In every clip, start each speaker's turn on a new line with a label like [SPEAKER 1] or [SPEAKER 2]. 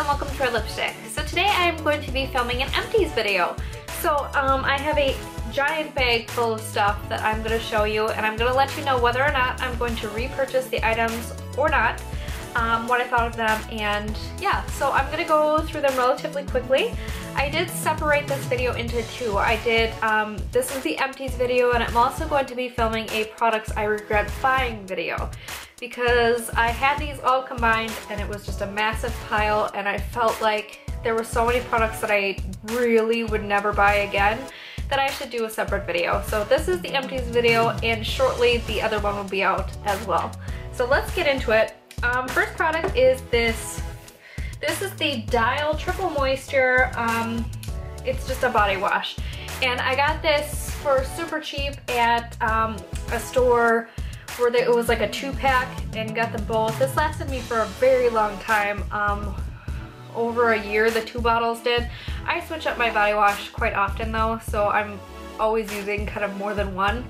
[SPEAKER 1] and welcome to our lipstick. So today I am going to be filming an Empties video. So I have a giant bag full of stuff that I'm going to show you, and I'm going to let you know whether or not I'm going to repurchase the items or not, what I thought of them, and yeah, so I'm going to go through them relatively quickly. I did separate this video into two. I did, this is the Empties video, and I'm also going to be filming a products I regret buying video, because I had these all combined and it was just a massive pile, and I felt like there were so many products that I really would never buy again that I should do a separate video. So this is the Empties video, and shortly the other one will be out as well. So let's get into it. First product is this. This is the Dial Triple Moisture. It's just a body wash, and I got this for super cheap at a store where it was like a 2-pack, and got them both. This lasted me for a very long time, over a year, the 2 bottles did. I switch up my body wash quite often though, so I'm always using kind of more than one.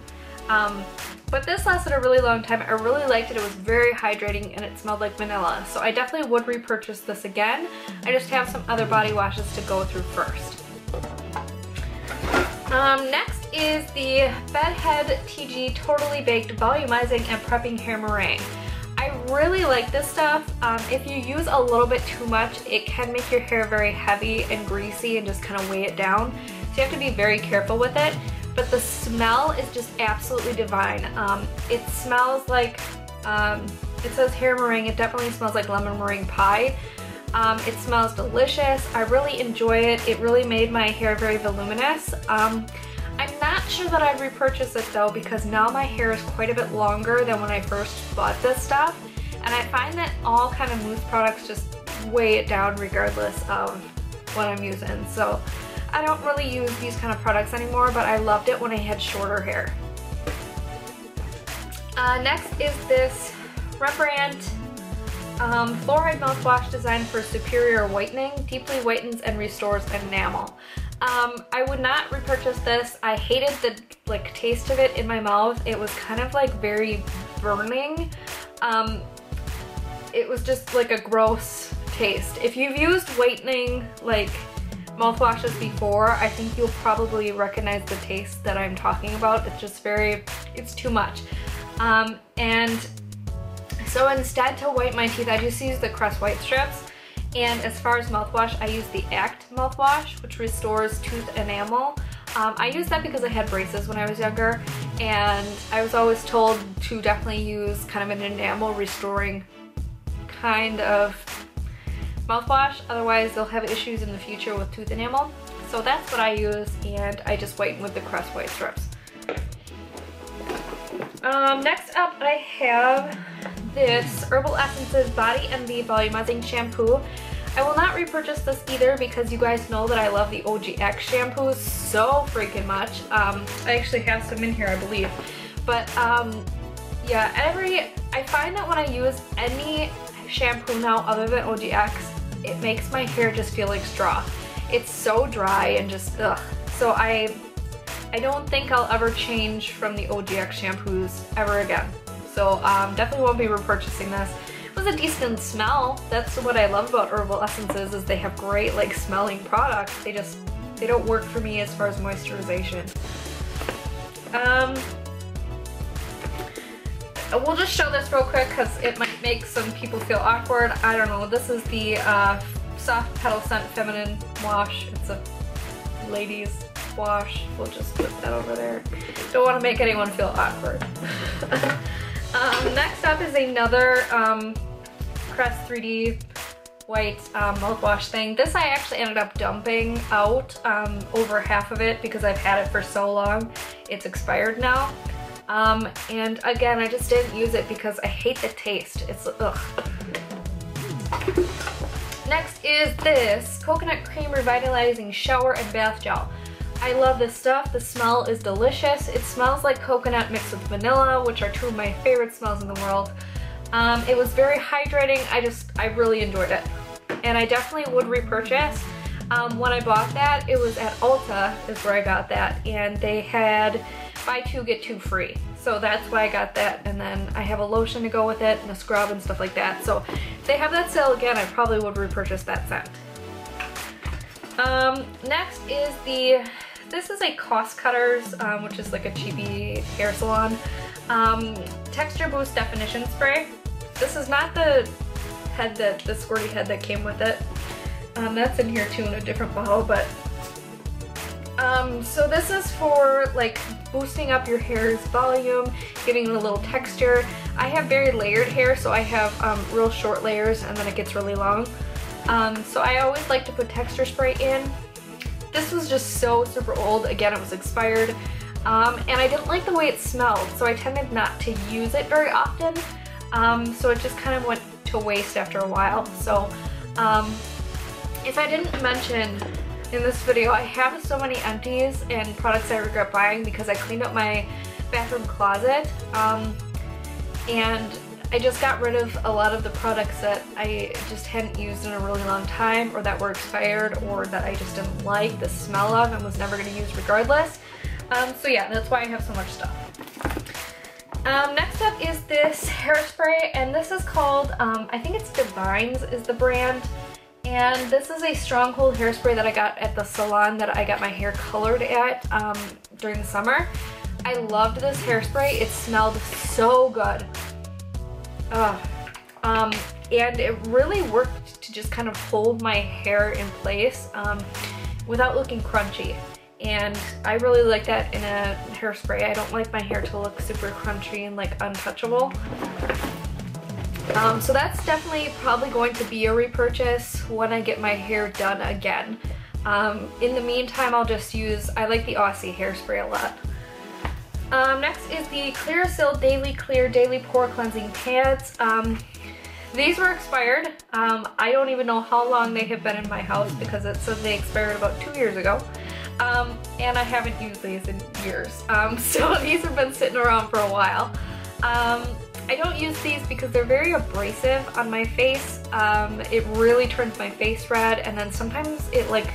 [SPEAKER 1] But this lasted a really long time. I really liked it. It was very hydrating and it smelled like vanilla, so I definitely would repurchase this again. I just have some other body washes to go through first. Next is the Bedhead TG Totally Baked Volumizing and Prepping Hair Meringue. I really like this stuff. If you use a little bit too much, it can make your hair very heavy and greasy and just kind of weigh it down. So you have to be very careful with it. But the smell is just absolutely divine. It smells like, it says hair meringue, it definitely smells like lemon meringue pie. It smells delicious. I really enjoy it. It really made my hair very voluminous. I'm not sure that I'd repurchase it though, because now my hair is quite a bit longer than when I first bought this stuff. And I find that all kind of mousse products just weigh it down regardless of what I'm using. So I don't really use these kind of products anymore, but I loved it when I had shorter hair. Next is this Rembrandt fluoride mouthwash designed for superior whitening, deeply whitens and restores enamel. I would not repurchase this. I hated the taste of it in my mouth. It was kind of like very burning. It was just like a gross taste. If you've used whitening like mouthwashes before, I think you'll probably recognize the taste that I'm talking about. It's just it's too much. And so instead, to whiten my teeth, I just use the Crest White Strips. And as far as mouthwash, I use the Act mouthwash, which restores tooth enamel. I used that because I had braces when I was younger, and I was always told to definitely use kind of an enamel restoring kind of mouthwash, otherwise they'll have issues in the future with tooth enamel. So that's what I use, and I just whiten with the Crest White Strips. Next up I have this Herbal Essences Body Envy Volumizing Shampoo. I will not repurchase this either, because you guys know that I love the OGX shampoos so freaking much. I actually have some in here, I believe. But yeah, I find that when I use any shampoo now other than OGX, it makes my hair just feel like straw. It's so dry and just ugh. So I don't think I'll ever change from the OGX shampoos ever again. So definitely won't be repurchasing this. It was a decent smell. That's what I love about Herbal Essences, is they have great like smelling products. They don't work for me as far as moisturization. We'll just show this real quick because it might make some people feel awkward. I don't know. This is the Soft Petal Scent Feminine Wash. It's a ladies wash. We'll just put that over there. Don't want to make anyone feel awkward. Next up is another Crest 3D white mouthwash thing. This I actually ended up dumping out over half of it because I've had it for so long. It's expired now. And again, I just didn't use it because I hate the taste. It's ugh. Next is this Coconut Cream Revitalizing Shower and Bath Gel. I love this stuff. The smell is delicious. It smells like coconut mixed with vanilla, which are two of my favorite smells in the world. It was very hydrating. I really enjoyed it. And I definitely would repurchase. When I bought that, it was at Ulta is where I got that, and they had buy two get two free. So that's why I got that, and then I have a lotion to go with it and a scrub and stuff like that. So if they have that sale again, I probably would repurchase that scent. Next is this is a Cost Cutters, which is like a cheapy hair salon, Texture Boost Definition Spray. This is not the head the squirty head that came with it. That's in here too in a different bottle, but so this is for like boosting up your hair's volume, giving it a little texture. I have very layered hair, so I have real short layers and then it gets really long. So I always like to put texture spray in. This was just so super old. Again, it was expired. And I didn't like the way it smelled, so I tended not to use it very often. So it just kind of went to waste after a while. So if I didn't mention in this video, I have so many empties and products I regret buying because I cleaned up my bathroom closet. And I just got rid of a lot of the products that I just hadn't used in a really long time, or that were expired, or that I just didn't like the smell of and was never going to use regardless. So yeah, that's why I have so much stuff. Next up is this hairspray, and this is called, I think it's Divines is the brand. And this is a Stronghold hairspray that I got at the salon that I got my hair colored at during the summer. I loved this hairspray. It smelled so good. And it really worked to just kind of hold my hair in place without looking crunchy. And I really like that in a hairspray. I don't like my hair to look super crunchy and like untouchable. So that's definitely probably going to be a repurchase when I get my hair done again. In the meantime, I'll just use, I like the Aussie hairspray a lot. Next is the Clearasil Daily Clear Daily Pore Cleansing Pads. These were expired. I don't even know how long they have been in my house because it said they expired about 2 years ago. And I haven't used these in years. So these have been sitting around for a while. I don't use these because they're very abrasive on my face. It really turns my face red, and then sometimes it like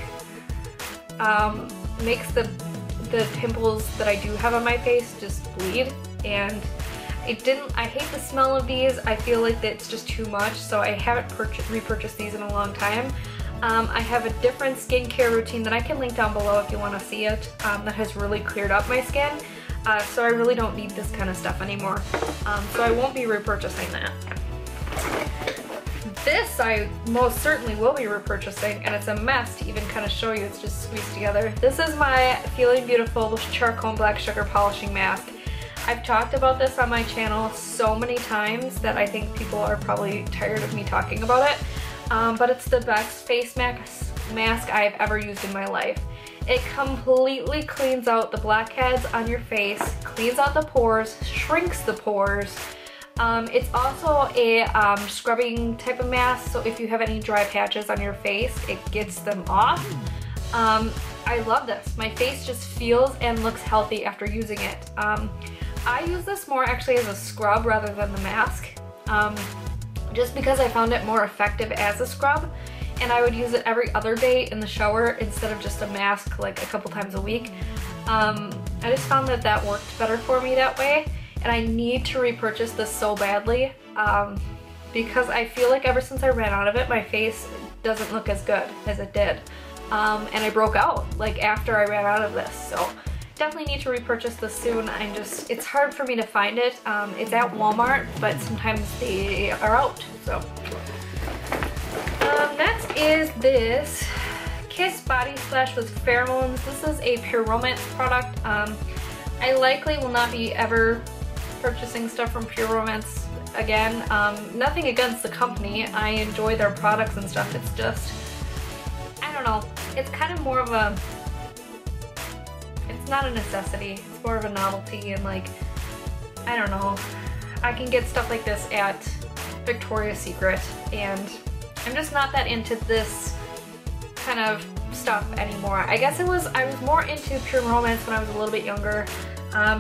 [SPEAKER 1] makes the pimples that I do have on my face just bleed, and I hate the smell of these. I feel like it's just too much, so I haven't repurchased these in a long time. I have a different skincare routine that I can link down below if you want to see it, that has really cleared up my skin. So I really don't need this kind of stuff anymore. So I won't be repurchasing that. This I most certainly will be repurchasing, and it's a mess to even kind of show you. It's just squeezed together. This is my Feeling Beautiful Charcoal Black Sugar Polishing Mask. I've talked about this on my channel so many times that I think people are probably tired of me talking about it. But it's the best face mask I've ever used in my life. It completely cleans out the blackheads on your face, cleans out the pores, shrinks the pores. It's also a scrubbing type of mask, so if you have any dry patches on your face, it gets them off. I love this. My face just feels and looks healthy after using it. I use this more actually as a scrub rather than the mask, just because I found it more effective as a scrub. And I would use it every other day in the shower instead of just a mask like a couple times a week. I just found that that worked better for me that way, and I need to repurchase this so badly because I feel like ever since I ran out of it, my face doesn't look as good as it did. And I broke out like after I ran out of this, so definitely need to repurchase this soon. It's hard for me to find it. It's at Walmart, but sometimes they are out, so. Next is this Kiss Body Splash with Pheromones. This is a Pure Romance product. I likely will not be ever purchasing stuff from Pure Romance again. Nothing against the company. I enjoy their products and stuff. It's just, I don't know. It's kind of more of a, it's not a necessity. It's more of a novelty, and like, I don't know. I can get stuff like this at Victoria's Secret, and I'm just not that into this kind of stuff anymore. I guess I was more into Pure Romance when I was a little bit younger. I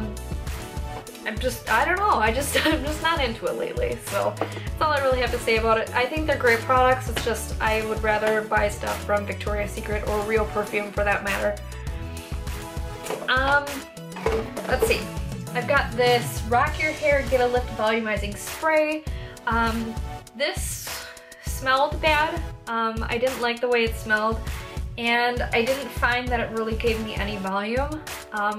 [SPEAKER 1] don't know, I'm just not into it lately, so that's all I really have to say about it. I think they're great products, it's just I would rather buy stuff from Victoria's Secret or Real Perfume for that matter. Let's see. I've got this Rock Your Hair Get a Lift Volumizing Spray. This smelled bad. I didn't like the way it smelled, and I didn't find that it really gave me any volume.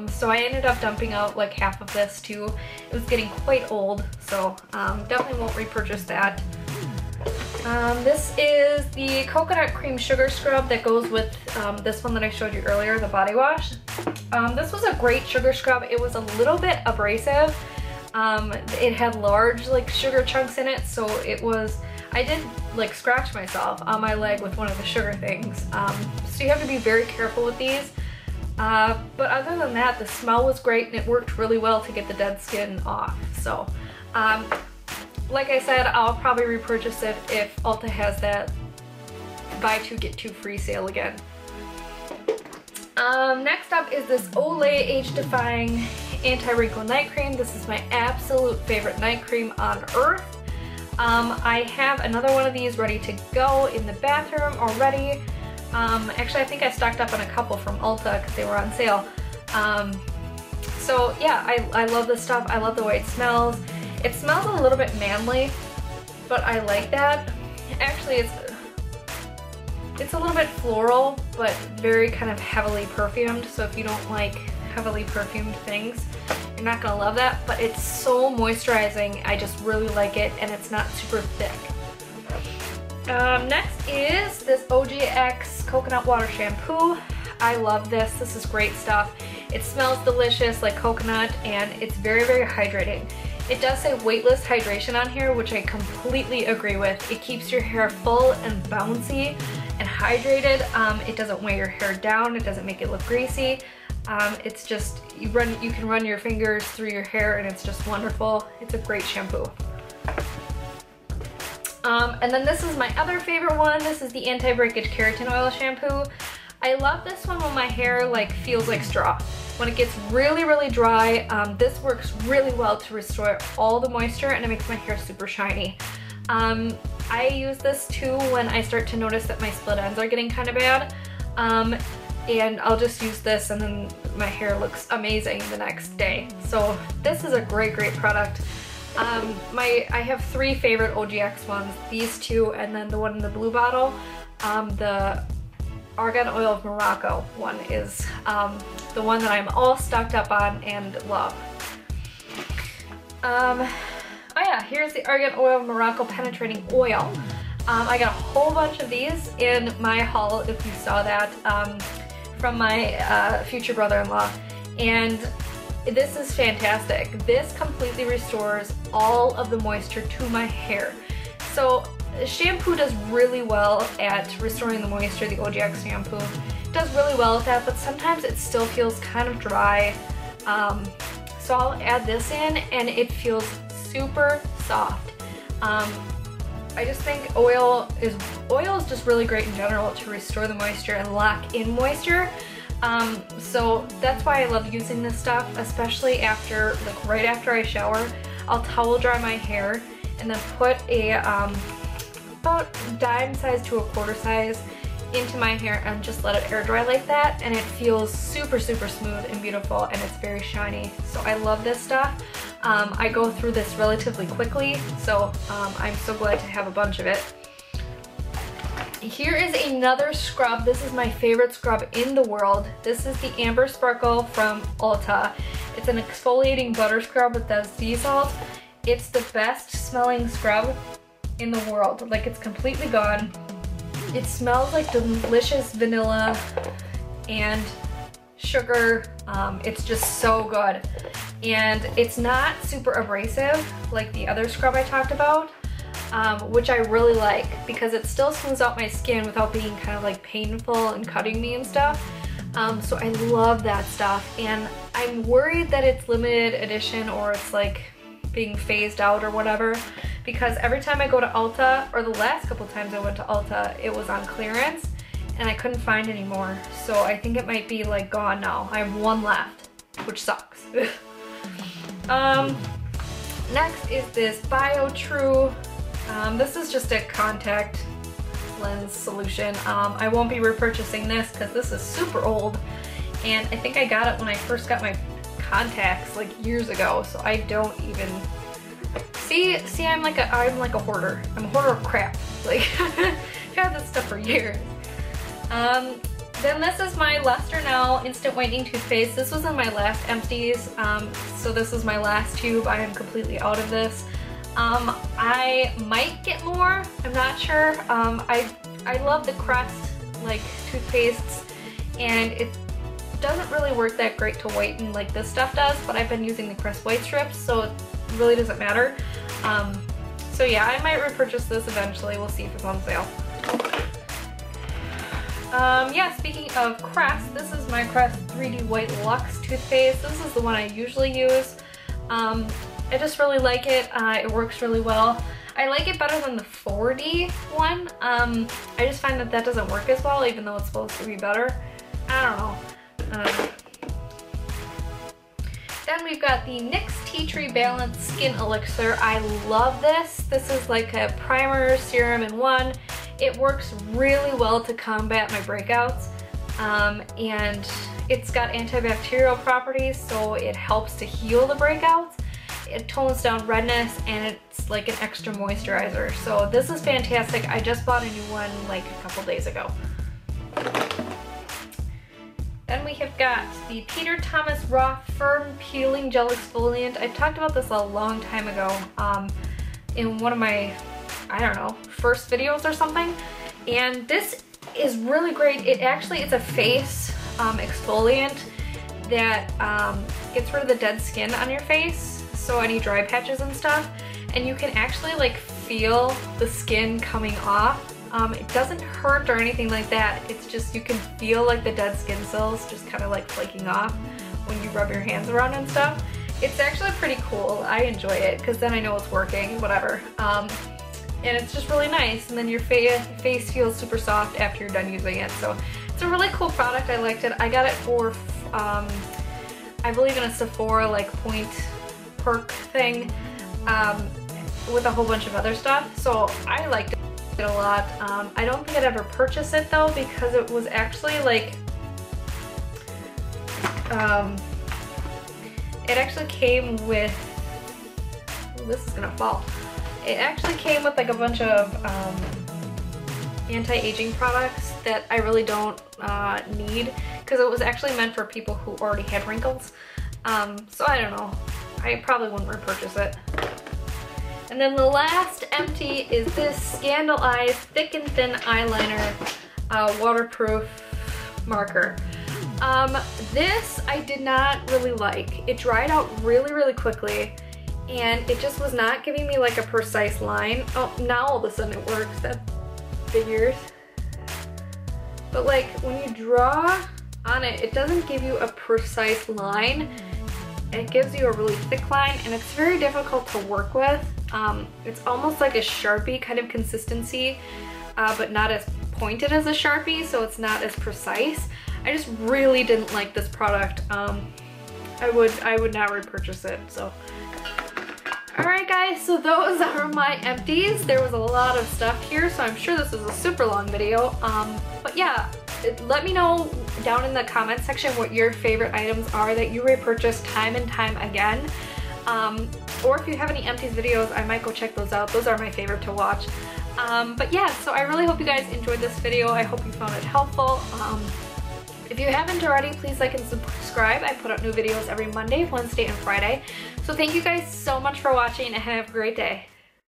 [SPEAKER 1] So I ended up dumping out like half of this too. It was getting quite old, so definitely won't repurchase that. This is the Coconut Cream Sugar Scrub that goes with this one that I showed you earlier, the body wash. This was a great sugar scrub. It was a little bit abrasive. It had large like sugar chunks in it, so it was, I did like scratch myself on my leg with one of the sugar things. So you have to be very careful with these. But other than that, the smell was great and it worked really well to get the dead skin off. So like I said, I'll probably repurchase it if Ulta has that buy two get two free sale again. Next up is this Olay Age Defying Anti-Wrinkle Night Cream. This is my absolute favorite night cream on earth. I have another one of these ready to go in the bathroom already. Actually, I think I stocked up on a couple from Ulta because they were on sale. So yeah, I love this stuff. I love the way it smells. It smells a little bit manly, but I like that. Actually, it's a little bit floral, but very kind of heavily perfumed. So if you don't like heavily perfumed things, you're not gonna love that, but it's so moisturizing. I just really like it, and it's not super thick. Next is this OGX Coconut Water Shampoo. I love this. This is great stuff. It smells delicious like coconut, and it's very, very hydrating. It does say weightless hydration on here, which I completely agree with. It keeps your hair full and bouncy and hydrated. It doesn't weigh your hair down. It doesn't make it look greasy. It's just, you can run your fingers through your hair and it's just wonderful. It's a great shampoo. And then this is my other favorite one. This is the Anti-Breakage Keratin Oil Shampoo. I love this one when my hair like feels like straw. When it gets really, really dry, this works really well to restore all the moisture, and it makes my hair super shiny. I use this too when I start to notice that my split ends are getting kind of bad. And I'll just use this and then my hair looks amazing the next day. So this is a great, great product. I have three favorite OGX ones, these two, and then the one in the blue bottle. The Argan Oil of Morocco one is the one that I'm all stocked up on and love. Oh yeah, here's the Argan Oil of Morocco Penetrating Oil. I got a whole bunch of these in my haul, if you saw that, from my future brother-in-law, and this is fantastic. This completely restores all of the moisture to my hair. So shampoo does really well at restoring the moisture. The OGX shampoo does really well at that, but sometimes it still feels kind of dry. So I'll add this in and it feels super soft. I just think oil is just really great in general to restore the moisture and lock in moisture. So that's why I love using this stuff, especially after, like right after I shower. I'll towel dry my hair and then put a about dime size to a quarter size into my hair and just let it air dry like that, and it feels super, super smooth and beautiful, and it's very shiny. So I love this stuff. I go through this relatively quickly, so I'm so glad to have a bunch of it. Here is another scrub. This is my favorite scrub in the world. This is the Amber Sparkle from Ulta. It's an exfoliating butter scrub with the sea salt. It's the best smelling scrub in the world. Like, it's completely gone. It smells like delicious vanilla and sugar. It's just so good. And it's not super abrasive like the other scrub I talked about, which I really like because it still smooths out my skin without being kind of like painful and cutting me and stuff. So I love that stuff, and I'm worried that it's limited edition or it's like being phased out or whatever, because every time I go to Ulta, or the last couple times I went to Ulta, it was on clearance and I couldn't find any more. So I think it might be like gone now. I have one left, which sucks. Next is this BioTrue. This is just a contact lens solution. I won't be repurchasing this because this is super old, and I think I got it when I first got my contacts like years ago, so I don't even see I'm like a hoarder. I'm a hoarder of crap. Like I've had this stuff for years. Then this is my Luster Now Instant Whitening Toothpaste. This was in my last Empties, so this is my last tube. I am completely out of this. I might get more, I'm not sure. I love the Crest like toothpastes, and it doesn't really work that great to whiten like this stuff does, but I've been using the Crest white strips, so it really doesn't matter. So yeah, I might repurchase this eventually. We'll see if it's on sale. Yeah, speaking of Crest, this is my Crest 3D White Luxe toothpaste. This is the one I usually use. I just really like it. It works really well. I like it better than the 4D one. I just find that doesn't work as well, even though it's supposed to be better. I don't know. Then we've got the NYX Tea Tree Balance Skin Elixir. I love this. This is like a primer, serum in one. It works really well to combat my breakouts, and it's got antibacterial properties, so it helps to heal the breakouts. It tones down redness, and it's like an extra moisturizer. So this is fantastic. I just bought a new one like a couple days ago. Then we have got the Peter Thomas Raw Firm Peeling Gel Exfoliant. I talked about this a long time ago in one of my, I don't know, first videos or something. And this is really great. It's a face exfoliant that gets rid of the dead skin on your face, so any dry patches and stuff. And you can actually like feel the skin coming off. It doesn't hurt or anything like that. It's just you can feel like the dead skin cells just kind of like flaking off when you rub your hands around and stuff. It's actually pretty cool. I enjoy it because then I know it's working, whatever. And it's just really nice, and then your face feels super soft after you're done using it. So it's a really cool product. I liked it. I got it for, I believe in a Sephora like point perk thing with a whole bunch of other stuff. So I liked it a lot. I don't think I'd ever purchase it though, because it was actually like, it actually came with, oh, this is gonna fall. It actually came with like a bunch of anti-aging products that I really don't need, because it was actually meant for people who already had wrinkles. So I don't know. I probably wouldn't repurchase it. And then the last empty is this Scandal Eyes Thick and Thin Eyeliner Waterproof Marker. This I did not really like. It dried out really, really quickly, and it just was not giving me like a precise line. Oh, now all of a sudden it works. That figures. But like when you draw on it, it doesn't give you a precise line. It gives you a really thick line, and it's very difficult to work with. It's almost like a Sharpie kind of consistency, but not as pointed as a Sharpie, so it's not as precise. I just really didn't like this product. I would not repurchase it. So, alright guys, so those are my empties. There was a lot of stuff here, so I'm sure this is a super long video. But yeah, let me know down in the comment section what your favorite items are that you repurchase time and time again. Or if you have any empties videos, I might go check those out. Those are my favorite to watch. But yeah, so I really hope you guys enjoyed this video. I hope you found it helpful. If you haven't already, please like and subscribe. I put out new videos every Monday, Wednesday, and Friday. So thank you guys so much for watching, and have a great day.